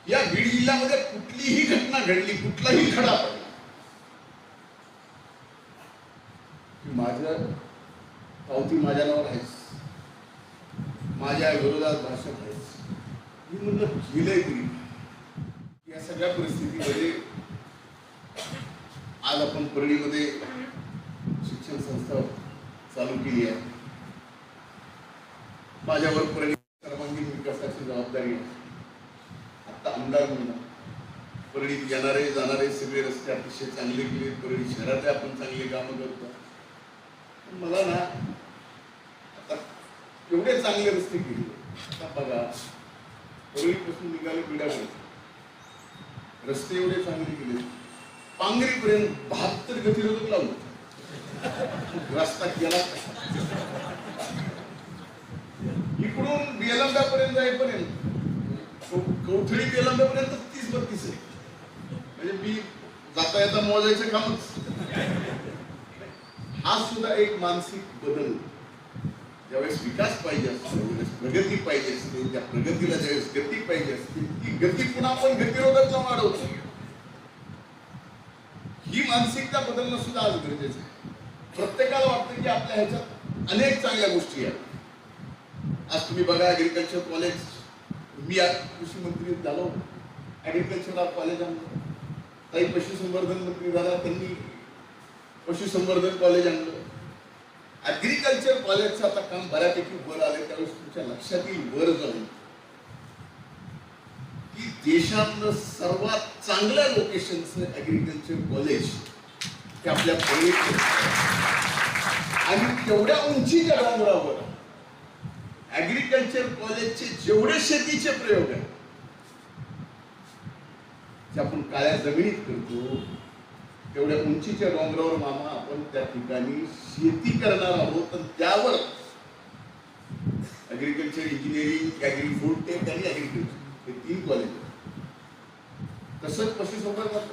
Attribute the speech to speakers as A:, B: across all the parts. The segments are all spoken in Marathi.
A: या बीड जिल्ह्यामध्ये कुठलीही घटना घडली, कुठलाही खडा पडला, माझं पावती माझ्या नावावर आहेच, माझ्या विरोधात भाषण आहेच, मी म्हणलं केलंय तरी. या सगळ्या परिस्थितीमध्ये आज आपण परळीमध्ये शिक्षण संस्था चालू केली आहे. माझ्यावर परळी सर्वांगीण विकासाची जबाबदारी आहे. आता आमदार म्हणून परळीत येणारे जाणारे सगळे रस्ते अतिशय चांगले केले, परळी शहरातले आपण चांगले कामं करतो. मला ना आता एवढे चांगले रस्ते केले. आता बघा परळीपासून निघाले बिडाकडे रस्ते एवढे चांगले केले, पांगरीपर्यंत 72 गतिरोधक लावलं. रस्ता केला इकडून बेलंब्यापर्यंत जाईपर्यंत, कवठळी बेलंब्यापर्यंत 30-32 आहे. म्हणजे मी जाता येता मोजायचं कामच. हा सुद्धा एक मानसिक बदल. ज्यावेळेस विकास पाहिजे असतो, ज्यावेळेस प्रगती पाहिजे असते, त्या प्रगतीला ज्यावेळेस गती पाहिजे असते, ती गती पुन्हा आपण गतिरोधक जाऊन वाढवतो. ही मानसिकता बदलणं सुद्धा आज गरजेचं आहे. प्रत्येकाला वाटतं की आपल्या ह्याच्यात अनेक चांगल्या गोष्टी आहेत. आज तुम्ही बघा ऍग्रिकल्चर कॉलेज, मी आज कृषी मंत्री झालो, ऍग्रिकल्चर कॉलेज आणलं. काही पशुसंवर्धन मंत्री झाला, त्यांनी पशुसंवर्धन कॉलेज आणलं. ऍग्रिकल्चर कॉलेजचं आता काम बऱ्यापैकी वर आले. त्यावेळेस तुमच्या लक्षात येईल वर जाऊन की देशातलं सर्वात चांगल्या लोकेशनचं ऍग्रिकल्चर कॉलेज ते आपल्या परळीत, आणि तेवढ्या उंचीच्या डोंगरावर ऍग्रिकल्चर कॉलेजचे जेवढे शेतीचे प्रयोग आहेत जे आपण काळ्या जमिनीत करतो, तेवढ्या उंचीच्या डोंगरावर मामा आपण त्या ठिकाणी शेती करणार आहोत. आणि त्यावर agriculture engineering, agri food tech आणि ऍग्रिकल्चर हे 3 कॉलेज. तसंच पशुसंवर्धन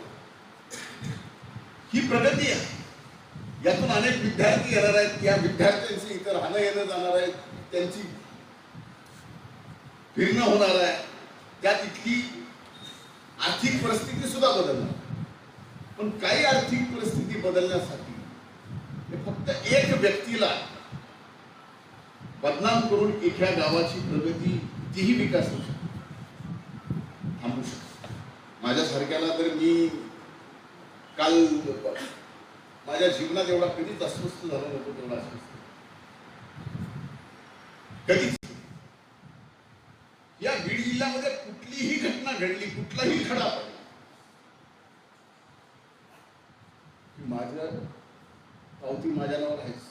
A: ही प्रगती आहे. यातून अनेक विद्यार्थी येणार आहेत. या विद्यार्थ्यांची इतर राहणं येणं जाणार आहेत, त्यांची फिरणं होणार आहे. त्यात इतकी आर्थिक परिस्थिती सुद्धा बदलणार. पण काही आर्थिक परिस्थिती बदलण्यासाठी फक्त एक व्यक्तीला बदनाम करून एका गावाची प्रगती, तीही विकास होऊ शकते, थांबू शकते. माझ्यासारख्याला तर मी काल माझ्या जीवनात एवढा कधीच अस्वस्थ झाला नव्हतो, तेवढा अस्वस्थ कधीच. या बीड जिल्ह्यामध्ये कुठलीही घटना घडली, कुठलाही खडा पडला, माझं पावती माझ्या नावावर आहेच,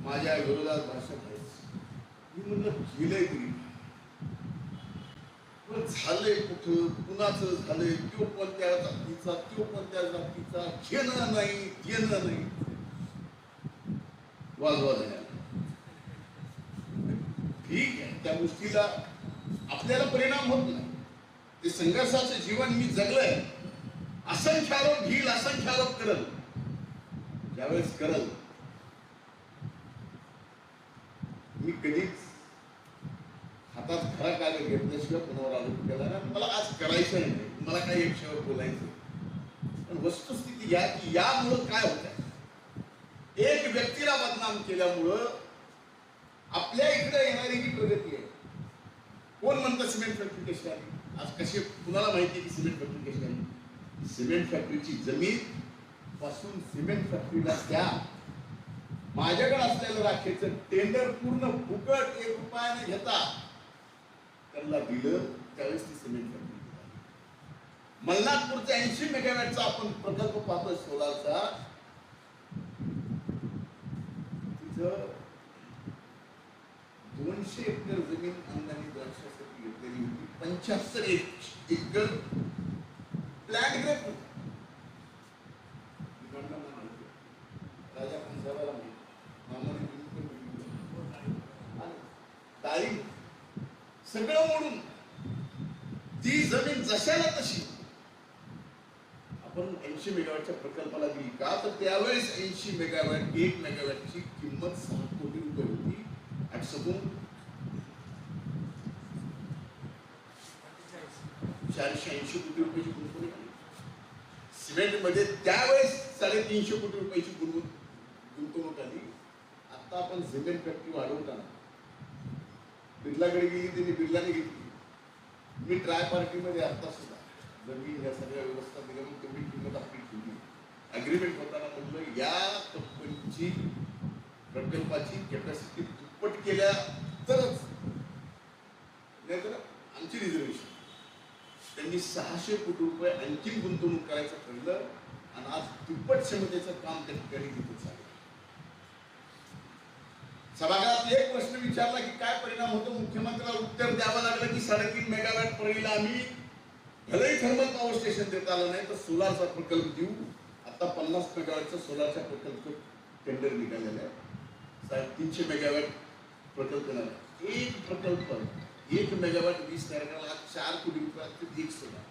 A: माझ्या विरोधात भाषण आहेच. मी म्हणलं केलंय तरी, पण झालंय कुठं, कुणाचं झालंय, तो कोणत्या जातीचा, तो कोणत्या जातीचा, घेणं नाही देणं नाही, वाजवा झाला. ठीक आहे, त्या गोष्टीला आपल्याला परिणाम होत नाही. ते संघर्षाचं जीवन मी जगलंय. असंख्य आरोप घेईल, असंख्य आरोप करल. ज्यावेळेस करल मी कधीच हातात खरा कागद घेतल्याशिवाय कोणावर आरोप केला नाही. मला आज करायचं नाही, मला काही एक शेवट बोलायचं. पण वस्तुस्थिती या की यामुळं काय होत आहे, एक व्यक्तीला बदनाम केल्यामुळं आपल्या इकडे येणारी जी प्रगती आहे. कोण म्हणतं सिमेंट फॅक्टरी कशी आली, आज कशी कुणाला माहिती आहे की सिमेंट फॅक्टरी कशी आली. सिमेंट फॅक्टरीची जमीन पासून सिमेंट फॅक्टरीला त्या माझ्याकडे असलेलं राखेचं टेंडर पूर्ण फुकट 1 रुपया न घेता त्यांना दिलं. त्यावेळेस ती सिमेंट फॅक्टरी मलनाथपूरचा 80 मेगावॅटचा आपण प्रकल्प पाहतोय सोलारचा. तिथं 200 एकर जमीन अंदाजे द्राक्षासाठी घेतलेली होती. 75 एकर प्लॅन ग्रेप राजा पंजाबाला तारीख सगळं मोडून ती जमीन जशाला तशी आपण 80 मेगावॅटच्या प्रकल्पाला दिली. का तर त्यावेळेस 80 मेगावॅट 1 मेगावॅटची किंमत 6 कोटी रुपये होती. 480 कोटी रुपयाची गुंतवणूक आली. सिमेंटमध्ये त्यावेळेस 350 कोटी रुपयाची गुंतवणूक आली. आता आपण सिमेंट फॅक्टरी वाढवताना बिर्लाकडे गेली, त्यांनी बिर्लाने घेतली. मी ट्राय पार्टीमध्ये आता सुद्धा जमीन या सगळ्या व्यवस्था दिल्या, मग तेवढी किंमत आपली ठेवली. अग्रीमेंट होताना म्हटलं या कंपनीची प्रकल्पाची कॅपॅसिटी दुप्पट केल्या तरच, नाही तर आमची रिझर्वेशन. त्यांनी 600 कोटी रुपये आणखी गुंतवणूक करायचं ठरलं आणि आज दुप्पट क्षमतेचं काम त्या ठिकाणी तिथे चालू. सभागृहात एक प्रश्न विचारला की काय परिणाम होतो, मुख्यमंत्र्याला उत्तर द्यावं लागलं की 3.5 मेगावॅट प्रणालीला आम्ही भलेही थर्मल पॉवर स्टेशन देता आलं नाही तर सोलारचा प्रकल्प देऊ. आता 50 मेगावॅटचा सोलारचा प्रकल्प टेंडर निघालेला आहे. 350 मेगावॅट प्रकल्प येणार. एक प्रकल्प 1 मेगावॅट 20 तयार करायला 4 कोटी रुपये लागतील. एक सोलार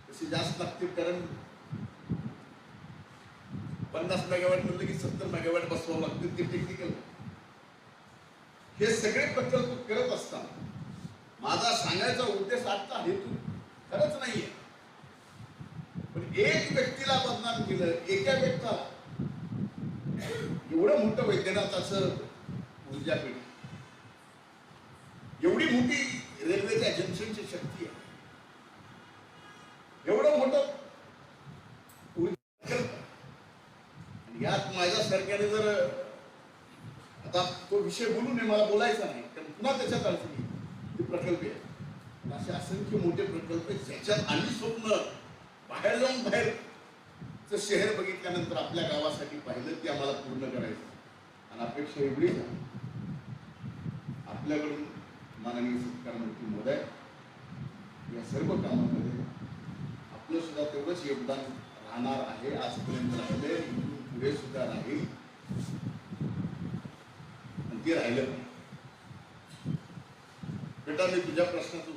A: तसे जास्त लागतील, कारण 50 मेगावॅट म्हणलं की 70 मेगावॅट बसवावं लागतील. ते टेक्निकल. हे सगळे प्रकल्प करत असताना माझा सांगायचा उद्देश आजचा हेतू खरंच नाहीये, पण एक व्यक्तीला बदनाम केलं, एका व्यक्तीला एवढं मोठं वैद्यनाथाचं ऊर्जापीठ, एवढी मोठी रेल्वेच्या जंक्शनची शक्ती आहे, एवढं मोठं ऊर्जा, आणि यात माझ्या सरकारने जर आता तो विषय बोलू नये, मला बोलायचा नाही, कारण पुन्हा त्याच्यात अडचणी ते प्रकल्प आहे. असे असंख्य मोठे प्रकल्प ज्याच्यात आम्ही स्वप्न बाहेर जाऊन बाहेरचं शहर बघितल्यानंतर आपल्या गावासाठी पाहिलं की आम्हाला पूर्ण करायचं. आणि अपेक्षा एवढीच आहे आपल्याकडून माननीय सरकार मंत्री महोदय या सर्व कामांमध्ये आपलं सुद्धा तेवढंच योगदान राहणार आहे. आजपर्यंत राहिले, इथून पुढे सुद्धा राहील, आणि ते राहिलं. बेटा मी तुझ्या प्रश्नाचं